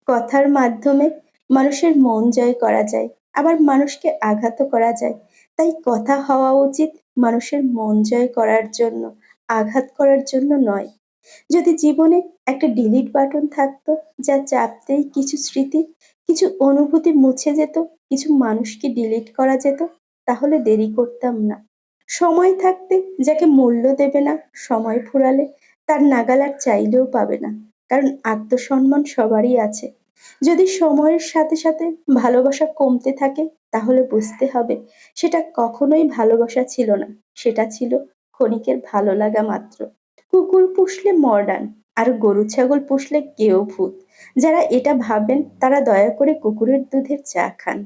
কথার মাধ্যমে মানুষের মন জয় করা যায়, আবার মানুষকে আঘাতও করা যায়। তাই কথা হওয়া উচিত মানুষের মন জয় করার জন্য, আঘাত করার জন্য নয়। যদি জীবনে একটা ডিলিট বাটন থাকতো, যা চাপতেই কিছু স্মৃতি, কিছু অনুভূতি মুছে যেত, কিছু মানুষকে ডিলিট করা যেত, তাহলে দেরি করতাম না। সময় থাকতে যাকে মূল্য দেবে না, সময় ফুরালে তার নাগাল আর চাইলেও পাবে না। কারণ আত্মসম্মান সবারই আছে। যদি সময়ের সাথে সাথে ভালোবাসা কমতে থাকে, তাহলে বুঝতে হবে সেটা কখনোই ভালোবাসা ছিল না, সেটা ছিল ক্ষণিকের ভালো লাগা মাত্র। কুকুর পুষলে মডার্ন, আর গরু ছাগল পুষলে কেউ ভূত। যারা এটা ভাবেন তারা দয়া করে কুকুরের দুধের চা খান।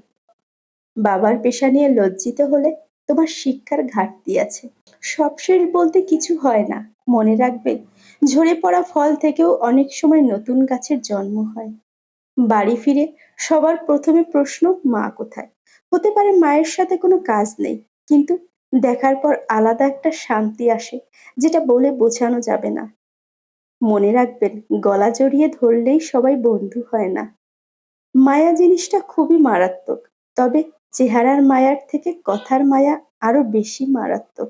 বাবার পেশা নিয়ে লজ্জিত হলে তোমার শিক্ষার ঘাটতি আছে। সব শেষ বলতে কিছু হয় না। মনে রাখবে, ঝরে পড়া ফল থেকেও অনেক সময় নতুন গাছের জন্ম হয়। বাড়ি ফিরে সবার প্রথমে প্রশ্ন, মা কোথায়? হতে পারে মায়ের সাথে কোনো কাজ নেই, কিন্তু দেখার পর আলাদা একটা শান্তি আসে, যেটা বলে বোঝানো যাবে না। মনে রাখবেন, গলা জড়িয়ে ধরলেই সবাই বন্ধু হয় না। মায়া জিনিসটা খুবই মারাত্মক, তবে চেহারার মায়ার থেকে কথার মায়া আরো বেশি মারাত্মক।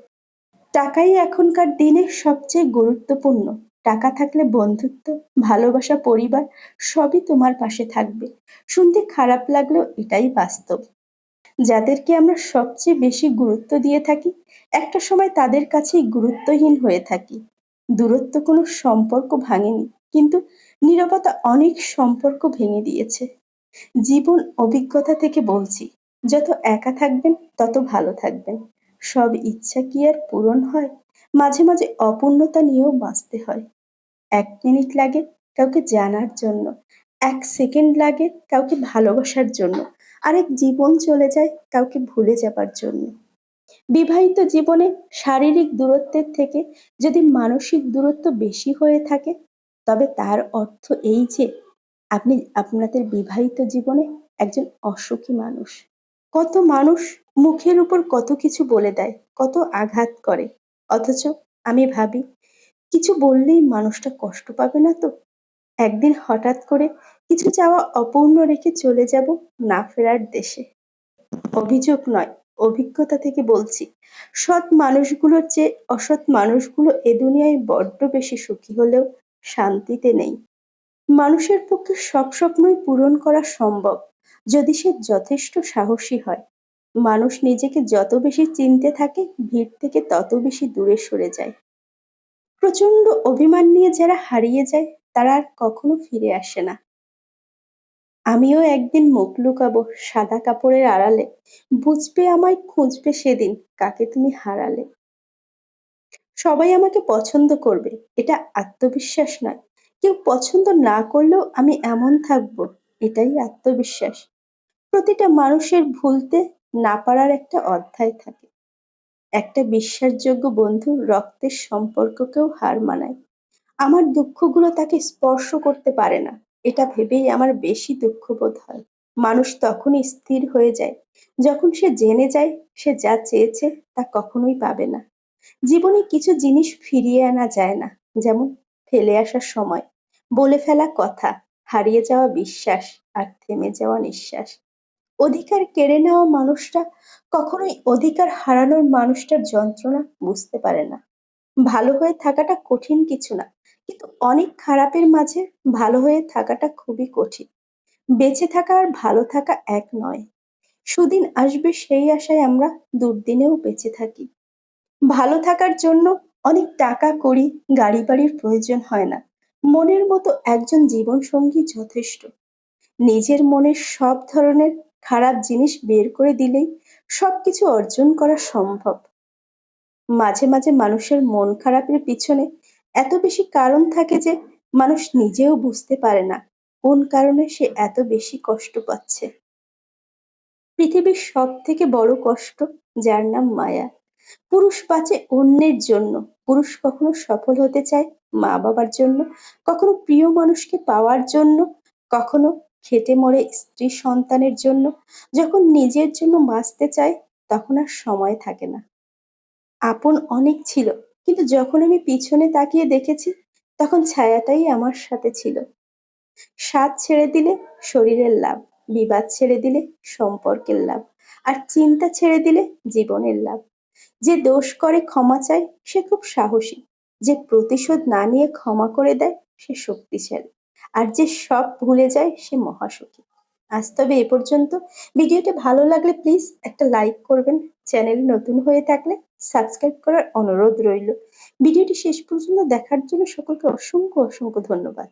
টাকাই এখনকার দিনে সবচেয়ে গুরুত্বপূর্ণ। টাকা থাকলে বন্ধুত্ব, ভালোবাসা, পরিবার সবই তোমার পাশে থাকবে। শুনতে খারাপ লাগলেও এটাই বাস্তব। যাদেরকে আমরা সবচেয়ে বেশি গুরুত্ব দিয়ে থাকি, একটা সময় তাদের কাছেই গুরুত্বহীন হয়ে থাকি। দূরত্ব কোনো সম্পর্ক ভাঙেনি, কিন্তু নীরবতা অনেক সম্পর্ক ভেঙে দিয়েছে। জীবন অভিজ্ঞতা থেকে বলছি, যত একা থাকবেন তত ভালো থাকবেন। সব ইচ্ছা কি আর পূরণ হয়? মাঝে মাঝে অপূর্ণতা নিয়েও বাঁচতে হয়। ১ মিনিট লাগে কাউকে জানার জন্য, ১ সেকেন্ড লাগে কাউকে ভালোবাসার জন্য, আরেক জীবন চলে যায় কাউকে ভুলে যাবার জন্য। বিবাহিত জীবনে শারীরিক দূরত্বের থেকে যদি মানসিক দূরত্ব বেশি হয়ে থাকে, তবে তার অর্থ এই যে আপনি আপনাদের বিবাহিত জীবনে একজন অসুখী মানুষ। কত মানুষ মুখের উপর কত কিছু বলে দেয়, কত আঘাত করে, অথচ আমি ভাবি, কিছু বললেই মানুষটা কষ্ট পাবে না তো? একদিন হঠাৎ করে কিছু চাওয়া অপূর্ণ রেখে চলে যাব না ফেরার দেশে। অভিযোগ নয়, অভিজ্ঞতা থেকে বলছি, সৎ মানুষগুলোর চেয়ে অসৎ মানুষগুলো এ দুনিয়ায় বড্ড বেশি সুখী হলেও শান্তিতে নেই। মানুষের পক্ষে সব স্বপ্নই পূরণ করা সম্ভব, যদি সে যথেষ্ট সাহসী হয়। মানুষ নিজেকে যত বেশি চিনতে থাকে, ভিড় থেকে তত বেশি দূরে সরে যায়। প্রচন্ড অভিমান নিয়ে যারা হারিয়ে যায়, তারা আর কখনো ফিরে আসে না। আমিও একদিন মুখ লুকাবো সাদা কাপড়ের আড়ালে, বুঝবে আমায় খুঁজবে সেদিন কাকে তুমি হারালে। সবাই আমাকে পছন্দ করবে, এটা আত্মবিশ্বাস নয়। কেউ পছন্দ না করলেও আমি এমন থাকবো, এটাই আত্মবিশ্বাস। প্রতিটা মানুষের ভুলতে না পারার একটা অধ্যায় থাকে। একটা বিশ্বাসযোগ্য বন্ধু রক্তের সম্পর্ককেও হার মানায়। আমার দুঃখগুলো তাকে স্পর্শ করতে পারে না, এটা ভেবেই আমার বেশি দুঃখবোধ হয়। মানুষ তখনই স্থির হয়ে যায় যখন সে জেনে যায় সে যা চেয়েছে তা কখনোই পাবে না। জীবনে কিছু জিনিস ফিরিয়ে আনা যায় না, যেমন ফেলে আসার সময়, বলে ফেলা কথা, হারিয়ে যাওয়া বিশ্বাস, আর থেমে যাওয়া নিঃশ্বাস। অধিকার কেড়ে নেওয়া মানুষটা কখনোই অধিকার হারানোর মানুষটার যন্ত্রণা বুঝতে পারে না। ভালো হয়ে থাকাটা কঠিন কিছু না, কিন্তু অনেক খারাপের মাঝে ভালো হয়ে থাকাটা খুবই কঠিন। বেঁচে থাকা আর ভালো থাকা এক নয়। সুদিন আসবে সেই আশায় আমরা দুর্দিনেও বেঁচে থাকি। ভালো থাকার জন্য অনেক টাকা কড়ি, গাড়ি বাড়ির প্রয়োজন হয় না। মনের মতো একজন জীবন সঙ্গী যথেষ্ট। নিজের মনের সব ধরনের খারাপ জিনিস বের করে দিলেই সবকিছু অর্জন করা সম্ভব। মাঝে মাঝে মানুষের মন খারাপের পিছনে এত বেশি কারণ থাকে যে মানুষ নিজেও বুঝতে পারে না কোন কারণে সে এত বেশি কষ্ট পাচ্ছে। পৃথিবীর সব থেকে বড় কষ্ট, যার নাম মায়া। পুরুষ বাঁচে অন্যের জন্য। পুরুষ কখনো সফল হতে চায় মা বাবার জন্য, কখনো প্রিয় মানুষকে পাওয়ার জন্য, কখনো খেটে মরে স্ত্রী সন্তানের জন্য। যখন নিজের জন্য বাঁচতে চায়, তখন আর সময় থাকে না। আপন অনেক ছিল, কিন্তু যখন আমি পিছনে তাকিয়ে দেখেছি, তখন ছায়াটাই আমার সাথে ছিল। স্বাদ ছেড়ে দিলে শরীরের লাভ, বিবাদ ছেড়ে দিলে সম্পর্কের লাভ, আর চিন্তা ছেড়ে দিলে জীবনের লাভ। যে দোষ করে ক্ষমা চায় সে খুব সাহসী, যে প্রতিশোধ না নিয়ে ক্ষমা করে দেয় সে শক্তিশালী, আর যে সব ভুলে যায় সে মহাসুখী। আজ তবে এ পর্যন্ত। ভিডিওটি ভালো লাগলে প্লিজ একটা লাইক করবেন। চ্যানেল নতুন হয়ে থাকলে সাবস্ক্রাইব করার অনুরোধ রইল। ভিডিওটি শেষ পর্যন্ত দেখার জন্য সকলকে অসংখ্য অসংখ্য ধন্যবাদ।